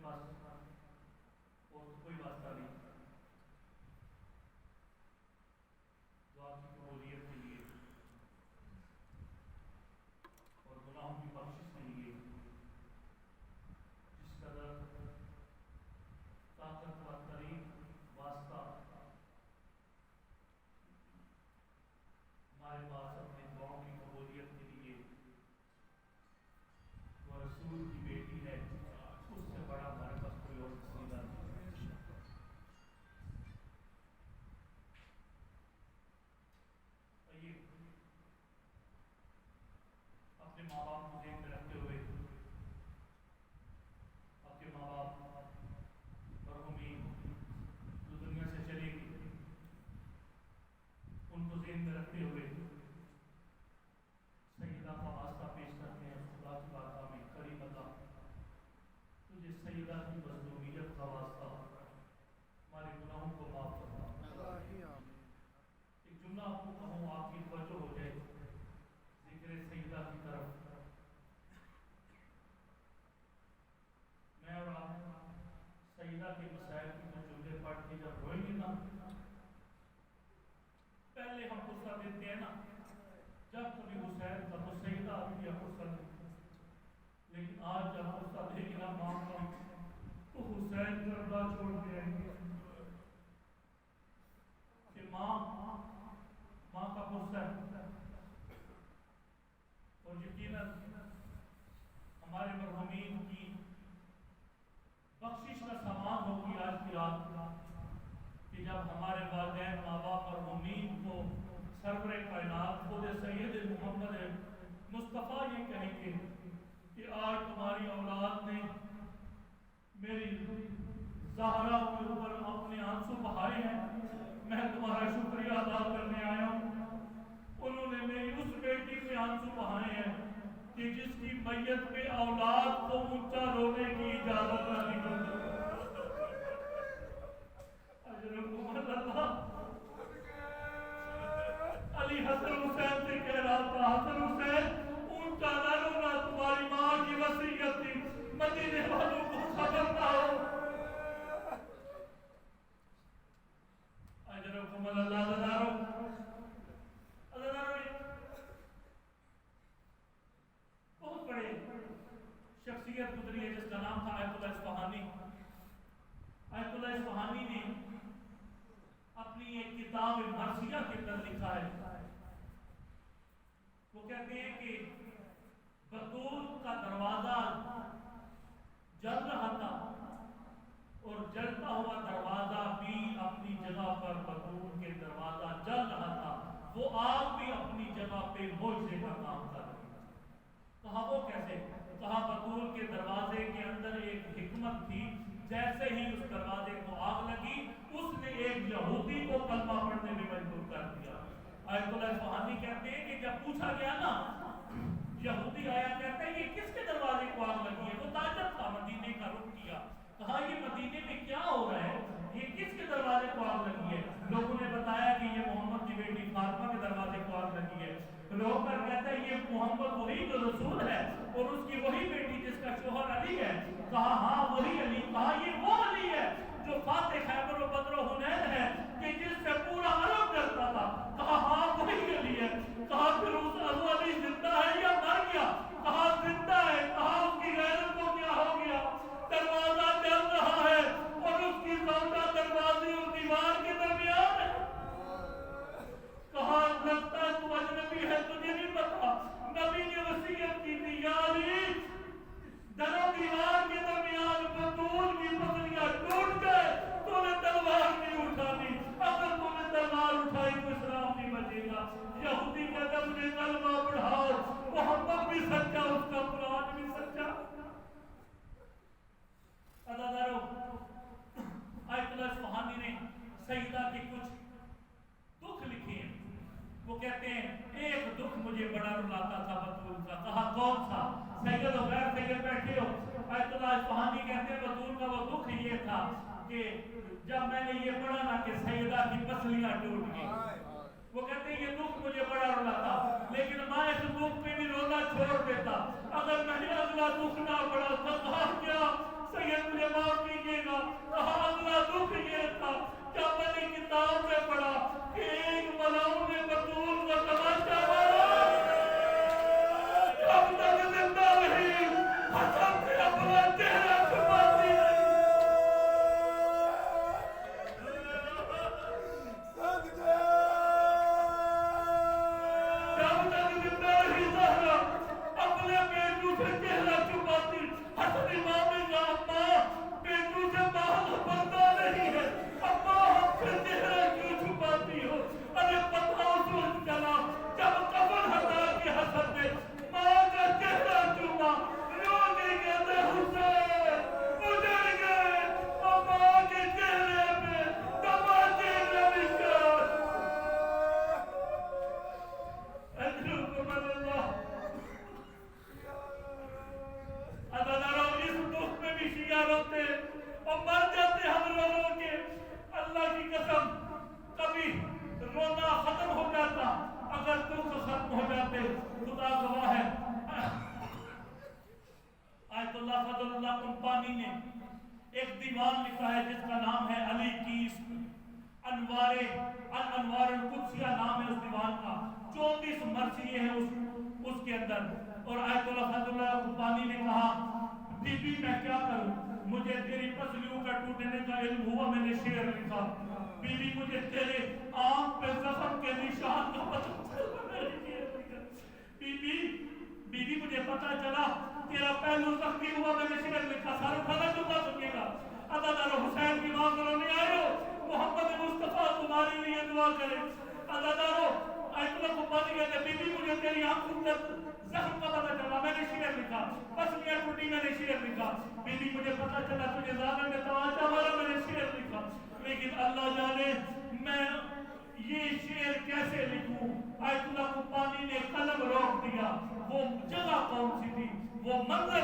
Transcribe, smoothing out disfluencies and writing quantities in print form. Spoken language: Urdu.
پاس اور کوئی واسطہ نہیں دعا کی قبولیت کے لیے اور گناہوں کی بخشش کے لیے جس قدر طاقتور ترین واسطہ ہمارے پاس اپنے دعاؤں کی قبولیت کے لیے وہ رسول کی بیٹی ہے، اس سے بڑا ہمارے پاس کوئی اور وسیلہ نہیں۔ آئیے اپنے ماں باپ کو ذہن میں رکھتے ہوئے، آپ کے ماں باپ مرحومین جو دنیا سے چلے گی، ان کو ذہن میں رکھتے ہوئے سیدہ کا واسطہ پیش کرتے ہیں خدا کی بارگاہ میں۔ کریم اللہ تجھے سیدہ کی مظلومیت کا واسطہ ہمارے گناہوں کو معاف کرنا۔ ایک جملہ آپ کو کہوں، آپ کی توجہ ہو جائے ذکر سیدہ کی طرف۔ میں اور آپ سیدہ کے مسائل کی جو جملے پڑھ کے جب روئیں گے نا، پہلے ہم غصہ دیتے ہیں نا جب کبھی حسین کا تو سیدہ آتی ہے غصہ دیتے، لیکن آج جب غصہ دے گی نا ماں کا تو حسین کربلا چھوڑ کے آئیں گے کہ ماں کا غصہ ہے۔ اور یقیناً ہمارے مرحومین کی بخشش کا سامان ہوگی آج کی رات کہ جب ہمارے والدین ماں باپ مرحومین کو سرور کائنات خود سید محمد مصطفیٰ یہ کہیں گے کہ آج تمہاری اولاد نے میری زہرا کے اوپر اپنے آنسو بہائے ہیں، میں تمہارا شکریہ ادا کرنے آیا ہوں۔ انہوں نے میری اس بیٹی پہ آنسو بہائے ہیں کہ جس کی میت پہ اولاد کو اونچا رونے کی اجازت نہ دی گئی۔ علی حسن حسین سے کہہ رہا تھا، حسن حسین اونچا نہ رونا، تمہاری ماں کی وصیت تھی، مدینے والوں کو خبر نہ ہو۔ اجرکم اللہ عزادارو بہت بڑے شخصیت گزری ہے جس کا نام تھا آیت اللہ اصفہانی۔ آیت اللہ اصفہانی نے اپنی ایک کتاب مرثیہ کے اندر لکھا ہے، وہ کہتے ہیں کہ بطول کا دروازہ جل رہا تھا اور جلتا ہوا دروازہ بھی اپنی جگہ پر بطول کے دروازہ جل رہا تھا، وہ آگ بھی اپنی جگہ پہ معجزے کا کام کر رہی تھی۔ کہا وہ کیسے؟ کہا بطول کے دروازے کے اندر ایک حکمت تھی، جیسے ہی اس دروازے کو آگ لگی اس نے ایک یہودی کو کلمہ پڑھنے میں مجبور کر دیا۔ آیت اللہ اصفہانی کہتے ہیں کہ جب پوچھا گیا نا، یہودی آیا کہتا ہے یہ کس کے دروازے کو آگ لگی ہے؟ وہ تاجر تھا، مدینے کا رخ کیا، کہا یہ مدینے میں کیا ہو رہا ہے، یہ کس کے دروازے کو آگ لگی ہے؟ لوگوں نے بتایا کہ یہ محمد کی بیٹی فاطمہ کے دروازے کو آگ لگی ہے۔ لوگ کر کہتا ہے یہ محمد وہی جو رسول ہے اور اس کی وہی بیٹی جس کا شوہر علی ہے۔ کہا ہاں وہی علی۔ کہا یہ وہ علی ہے جو فاتح خیبر و بدر و حنین ہے کہ جس سے پورا عرب ڈرتا تھا۔ کہا ہاں وہی علی ہے۔ کہا پھر اس ابو علی زندہ ہے یا مر گیا؟ کہا زندہ ہے۔ کہا اس کی غیرت کو کیا ہو گیا؟ دروازہ جل رہا ہے اور اس کی زوجہ دروازے اور دیوار کے درمیان ہے۔ کہا لگتا ہے تو اجنبی ہے، تجھے نہیں پتا، نبی نے وصیت کی تھی، یا علی در و دیوار کے درمیان بطول کی پسلیاں ٹوٹ گئے، تو نے تلوار نہیں اٹھانی، اگر تو نے تلوار اٹھائی تو اسلام نہیں بچے گا۔ یہودی کا جب نے کلمہ پڑھاؤ، محمد بھی سچا، اس کا قرآن بھی سچا۔ عزادارو، آیت اللہ اصفہانی نے سیدہ کے کچھ دکھ لکھے ہیں۔ وہ کہتے ہیں ایک دکھ مجھے بڑا رلاتا تھا بطول کا۔ کہا کون سا؟ سید و غیر سید بیٹھے ہو۔ آیت اللہ اصفہانی کہتے ہیں بطول کا وہ دکھ یہ تھا کہ جب میں نے یہ پڑھا نا کہ سیدہ کی پسلیاں ٹوٹ گئی، وہ کہتے ہیں یہ دکھ مجھے بڑا رلاتا، لیکن میں اس دکھ پہ بھی رونا چھوڑ دیتا اگر میں نے اگلا دکھ نہ پڑھا۔ کہا کیا؟ سید مجھے معاف کیجیے گا. اگلا دکھ یہ تھا جب میں نے کتاب میں پڑھا کہ ایک ملاؤں نے بطول کو تماشا مارا. جب تک زندہ رہی حسن سے اپنا چہرہ چھپاتی رہی. جب تک زندہ رہی زہرا اپنے بیٹوں سے چہرہ چھپاتی. حسن امام نے کہا اماں بیٹوں سے باہر پردہ نہیں ہے, اماں ہم سے چہرہ کیوں چھپاتی ہو؟ ارے پتہ اس وقت چلا جب کفن ہٹا کے حسن نے ماں کا چہرہ چھپا. رونے کہتے حسین اجڑ گئے اور ماں کے چہرے پہ تماچے کا نشان. اجرکم اللہ. عزیزانو اس دکھ میں بھی شیعہ روتے اور مر جاتے ہم رو رو کے. اللہ کی قسم کبھی رونا ختم ہو جاتا اگر دکھ ختم ہو جاتے. خدا گواہ ہے. آیت اللہ فضل اللہ قمپانی نے ایک دیوان لکھا ہے جس کا نام ہے علی کی انوار القدسیہ نام ہے اس دیوان کا. 34 مرثیے ہیں اس کے اندر. اور آیت اللہ فضل اللہ قمپانی نے کہا بی بی میں کیا کروں, مجھے تیری پسلیوں کا ٹوٹنے کا علم ہوا, میں نے شعر لکھا. بی بی مجھے تیرے آنکھ پہ زخم کے نشان کا پتہ چلا, میں نے شعر لکھا. بی بی مجھے پتہ چلا تیرا پہلو زخمی ہوا, میں نے شعر لکھا. سارے کھانا چکا سکے گا. عزیزانو حسین کی ماں کرونے آئے ہو, محمد مصطفیٰ تمہارے لیے دعا کرے. عزیزانو آیت اللہ قمپانی کہتے بی بی مجھے تیری آنکھوں پر زخم کا پتہ چلا, میں نے شعر لکھا. پسلیاں ٹوٹی, میں نے شعر لکھا. بی بی مجھے پتہ چلا تجھے ظالم نے تماشا مارا, میں نے شعر لکھا. لیکن اللہ جانے میں یہ شعر کیسے لکھوں. آیت اللہ قمپانی نے قلم روک دیا. وہ جگہ کون سی تھی, وہ منظر